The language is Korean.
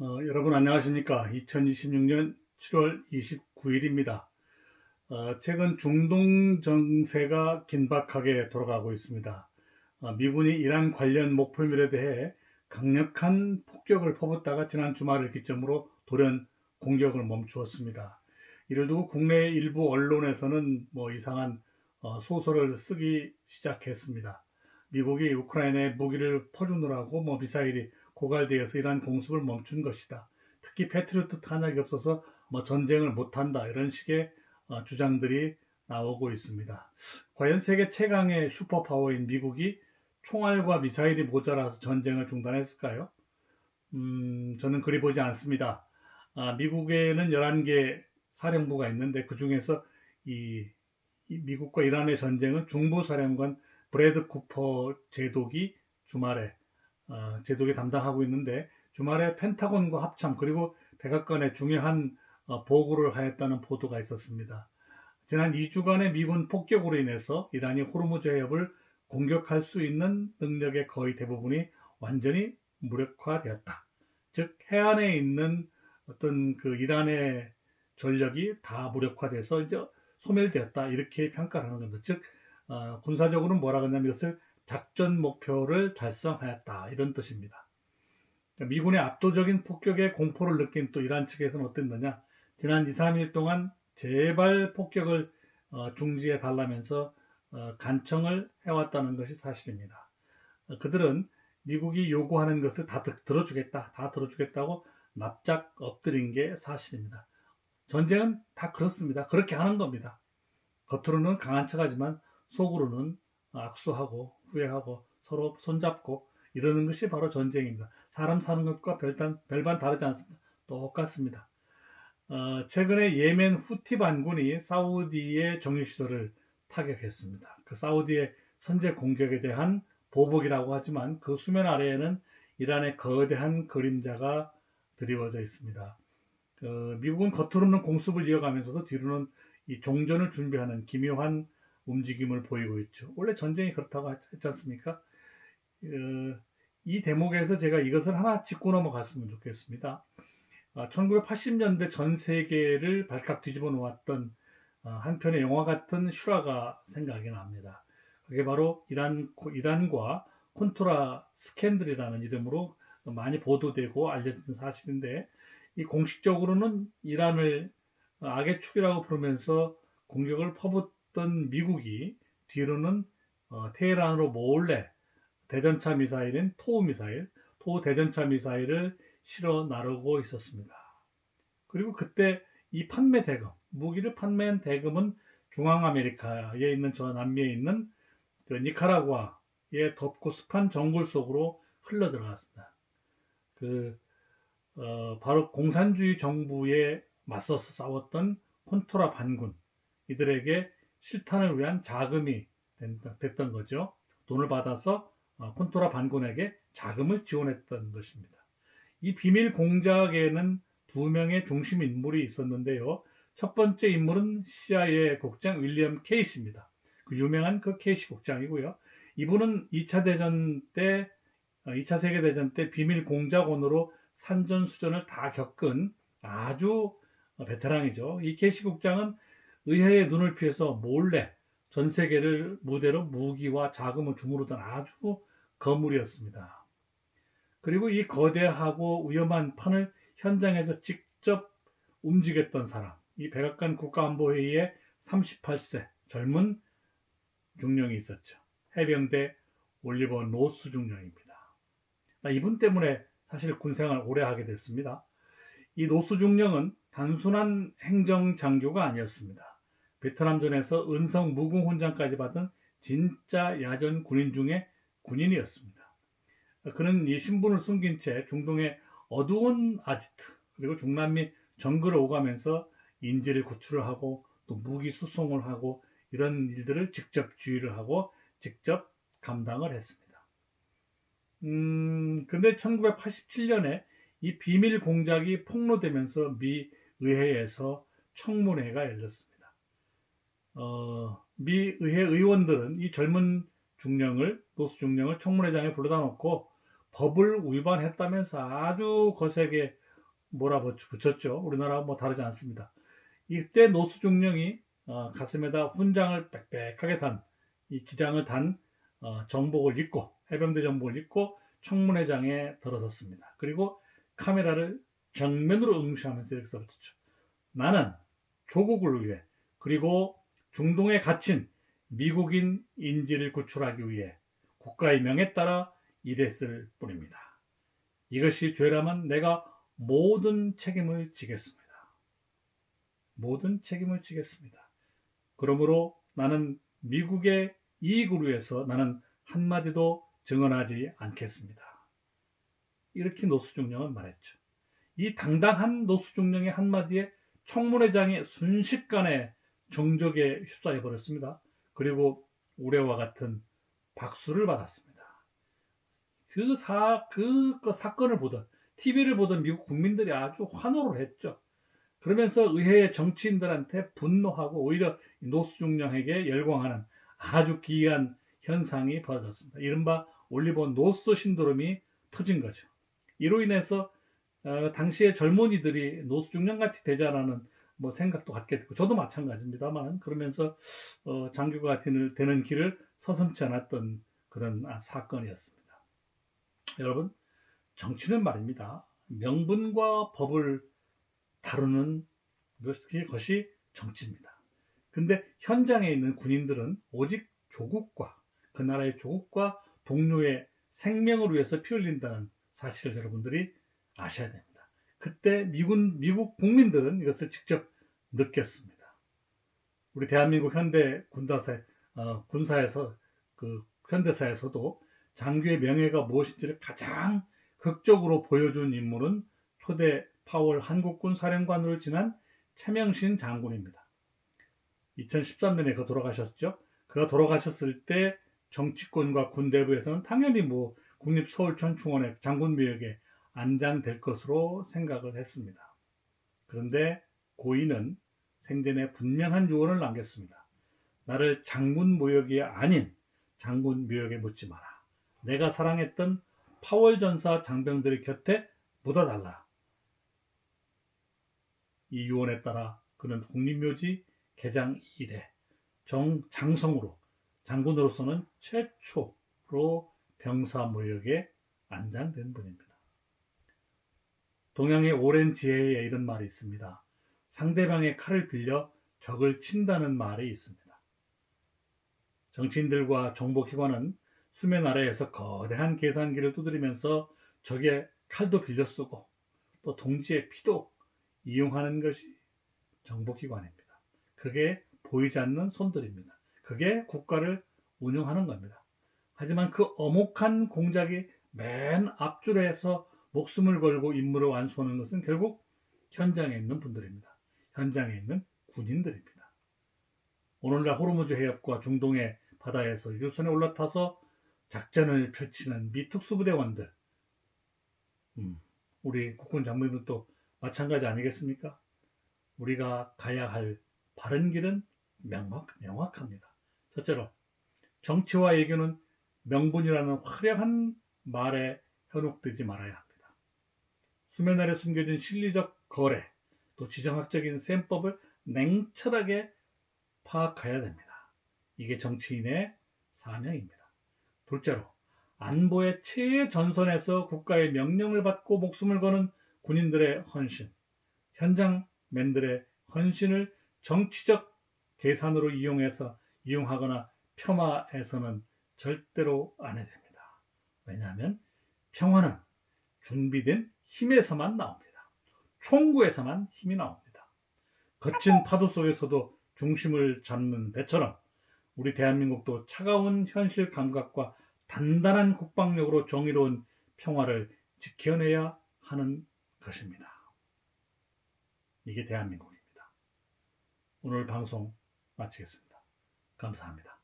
여러분 안녕하십니까? 2026년 7월 29일입니다. 최근 중동 정세가 긴박하게 돌아가고 있습니다. 미군이 이란 관련 목표물에 대해 강력한 폭격을 퍼붓다가 지난 주말을 기점으로 돌연 공격을 멈추었습니다. 이를 두고 국내 일부 언론에서는 이상한 소설을 쓰기 시작했습니다. 미국이 우크라이나에 무기를 퍼주느라고 미사일이 고갈되어서 이러한 공습을 멈춘 것이다. 특히 패트리어트 탄약이 없어서 전쟁을 못한다. 이런 식의 주장들이 나오고 있습니다. 과연 세계 최강의 슈퍼파워인 미국이 총알과 미사일이 모자라서 전쟁을 중단했을까요? 저는 그리 보지 않습니다. 미국에는 11개 사령부가 있는데 그 중에서 이 미국과 이란의 전쟁은 중부사령관 브래드 쿠퍼 제독이 주말에 제독이 담당하고 있는데 주말에 펜타곤과 합참 그리고 백악관에 중요한 보고를 하였다는 보도가 있었습니다. 지난 2주간의 미군 폭격으로 인해서 이란이 호르무즈 해협을 공격할 수 있는 능력의 거의 대부분이 완전히 무력화되었다. 즉 해안에 있는 어떤 그 이란의 전력이 다 무력화돼서 이제 소멸되었다 이렇게 평가를 하는 겁니다. 즉 군사적으로는 뭐라 그러냐면 이것을 작전 목표를 달성하였다 이런 뜻입니다. 미군의 압도적인 폭격에 공포를 느낀 또 이란 측에서는 어땠느냐, 지난 2, 3일 동안 제발 폭격을 중지해 달라면서 간청을 해왔다는 것이 사실입니다. 그들은 미국이 요구하는 것을 다 들어주겠다고 납작 엎드린 게 사실입니다. 전쟁은 다 그렇습니다. 그렇게 하는 겁니다. 겉으로는 강한 척하지만 속으로는 악수하고 후회하고 서로 손잡고 이러는 것이 바로 전쟁입니다. 사람 사는 것과 별반 다르지 않습니다. 똑같습니다. 최근에 예멘 후티 반군이 사우디의 정유시설을 타격했습니다. 그 사우디의 선제 공격에 대한 보복이라고 하지만 그 수면 아래에는 이란의 거대한 그림자가 드리워져 있습니다. 미국은 겉으로는 공습을 이어가면서도 뒤로는 이 종전을 준비하는 기묘한 움직임을 보이고 있죠. 원래 전쟁이 그렇다고 했지 않습니까? 이 대목에서 제가 이것을 하나 짚고 넘어갔으면 좋겠습니다. 1980년대 전 세계를 발칵 뒤집어 놓았던 한 편의 영화 같은 슈라가 생각이 납니다. 그게 바로 이란과 콘트라 스캔들이라는 이름으로 많이 보도되고 알려진 사실인데, 이 공식적으로는 이란을 악의 축이라고 부르면서 공격을 퍼붓던 미국이 뒤로는 테헤란으로 몰래 대전차 미사일인 토 대전차 미사일을 실어 나르고 있었습니다. 그리고 그때 이 무기를 판매한 대금은 중앙아메리카에 있는 저 남미에 있는 그 니카라과의 덥고 습한 정글 속으로 흘러 들어갔습니다. 바로 공산주의 정부에 맞서서 싸웠던 콘트라 반군, 이들에게 실탄을 위한 자금이 됐던 거죠. 돈을 받아서 콘트라 반군에게 자금을 지원했던 것입니다. 이 비밀 공작에는 두 명의 중심 인물이 있었는데요. 첫 번째 인물은 CIA 국장 윌리엄 케이시입니다. 그 유명한 그 케이시 국장이고요. 이분은 2차 세계대전 때 비밀 공작원으로 산전수전을 다 겪은 아주 베테랑이죠. 이 케이시 국장은 의회의 눈을 피해서 몰래 전 세계를 무대로 무기와 자금을 주무르던 아주 거물이었습니다. 그리고 이 거대하고 위험한 판을 현장에서 직접 움직였던 사람, 이 백악관 국가안보회의의 38세 젊은 중령이 있었죠. 해병대 올리버 노스 중령입니다. 이분 때문에 사실 군생활 오래 하게 됐습니다. 이 노스 중령은 단순한 행정장교가 아니었습니다. 베트남전에서 은성 무궁훈장까지 받은 진짜 야전 군인 중에 군인이었습니다. 그는 이 신분을 숨긴 채 중동의 어두운 아지트 그리고 중남미 정글을 오가면서 인지를 구출을 하고 또 무기 수송을 하고 이런 일들을 직접 주의를 하고 직접 감당을 했습니다. 근데 1987년에 이 비밀 공작이 폭로되면서 미 의회에서 청문회가 열렸습니다. 미 의회 의원들은 이 젊은 노스 중령을 청문회장에 불러다 놓고 법을 위반했다면서 아주 거세게 몰아붙였죠. 우리나라와 뭐 다르지 않습니다. 이때 노수중령이 가슴에다 훈장을 빽빽하게 단, 이 기장을 단 정복을 입고, 해병대 정복을 입고 청문회장에 들어섰습니다. 그리고 카메라를 정면으로 응시하면서 이렇게 써붙였죠. 나는 조국을 위해, 그리고 중동에 갇힌 미국인 인질을 구출하기 위해 국가의 명에 따라 일했을 뿐입니다. 이것이 죄라면 내가 모든 책임을 지겠습니다. 모든 책임을 지겠습니다. 그러므로 나는 미국의 이익을 위해서 나는 한마디도 증언하지 않겠습니다. 이렇게 노수중령은 말했죠. 이 당당한 노수중령의 한마디에 청문회장이 순식간에 정적에 휩싸여 버렸습니다. 그리고 우레와 같은 박수를 받았습니다. 그 사건을 보던, TV를 보던 미국 국민들이 아주 환호를 했죠. 그러면서 의회의 정치인들한테 분노하고 오히려 노수중령에게 열광하는 아주 기이한 현상이 벌어졌습니다. 이른바 올리버 노스 신드롬이 터진 거죠. 이로 인해서 당시의 젊은이들이 노수중령같이 되자라는 뭐 생각도 갖게 됐고, 저도 마찬가지입니다만, 그러면서 장교가 되는 길을 서슴지 않았던 그런 사건이었습니다. 여러분, 정치는 말입니다. 명분과 법을 다루는 것이 정치입니다. 근데 현장에 있는 군인들은 오직 조국과, 그 나라의 조국과 동료의 생명을 위해서 피 흘린다는 사실을 여러분들이 아셔야 됩니다. 그때 미국 국민들은 이것을 직접 느꼈습니다. 우리 대한민국 현대 군사에서, 그 현대사에서도 장교의 명예가 무엇인지를 가장 극적으로 보여준 인물은 초대 파월 한국군 사령관으로 지난 최명신 장군입니다. 2013년에 그가 돌아가셨죠. 그가 돌아가셨을 때 정치권과 군대부에서는 당연히 뭐 국립서울천충원의 장군묘역에 안장될 것으로 생각을 했습니다. 그런데 고인은 생전에 분명한 유언을 남겼습니다. 나를 장군묘역이 아닌 장군묘역에 묻지 마라. 내가 사랑했던 파월전사 장병들의 곁에 묻어달라. 이 유언에 따라 그는 국립묘지 개장 이래 장성으로, 장군으로서는 최초로 병사무역에 안장된 분입니다. 동양의 오랜 지혜에 이런 말이 있습니다. 상대방의 칼을 빌려 적을 친다는 말이 있습니다. 정치인들과 정보기관은 수면 아래에서 거대한 계산기를 두드리면서 적의 칼도 빌려 쓰고 또 동지의 피도 이용하는 것이 정보기관입니다. 그게 보이지 않는 손들입니다. 그게 국가를 운영하는 겁니다. 하지만 그 엄혹한 공작이 맨 앞줄에서 목숨을 걸고 임무를 완수하는 것은 결국 현장에 있는 분들입니다. 현장에 있는 군인들입니다. 오늘날 호르무즈 해협과 중동의 바다에서 유선에 올라타서 작전을 펼치는 미 특수부대원들, 우리 국군 장병들도 마찬가지 아니겠습니까? 우리가 가야 할 바른 길은 명확합니다. 첫째로, 정치와 외교는 명분이라는 화려한 말에 현혹되지 말아야 합니다. 수면 아래 숨겨진 실리적 거래, 또 지정학적인 셈법을 냉철하게 파악해야 됩니다. 이게 정치인의 사명입니다. 둘째로, 안보의 최전선에서 국가의 명령을 받고 목숨을 거는 군인들의 헌신, 현장맨들의 헌신을 정치적 계산으로 이용하거나 폄하해서는 절대로 안 해야 됩니다. 왜냐하면 평화는 준비된 힘에서만 나옵니다. 총구에서만 힘이 나옵니다. 거친 파도 속에서도 중심을 잡는 배처럼 우리 대한민국도 차가운 현실 감각과 단단한 국방력으로 정의로운 평화를 지켜내야 하는 것입니다. 이게 대한민국입니다. 오늘 방송 마치겠습니다. 감사합니다.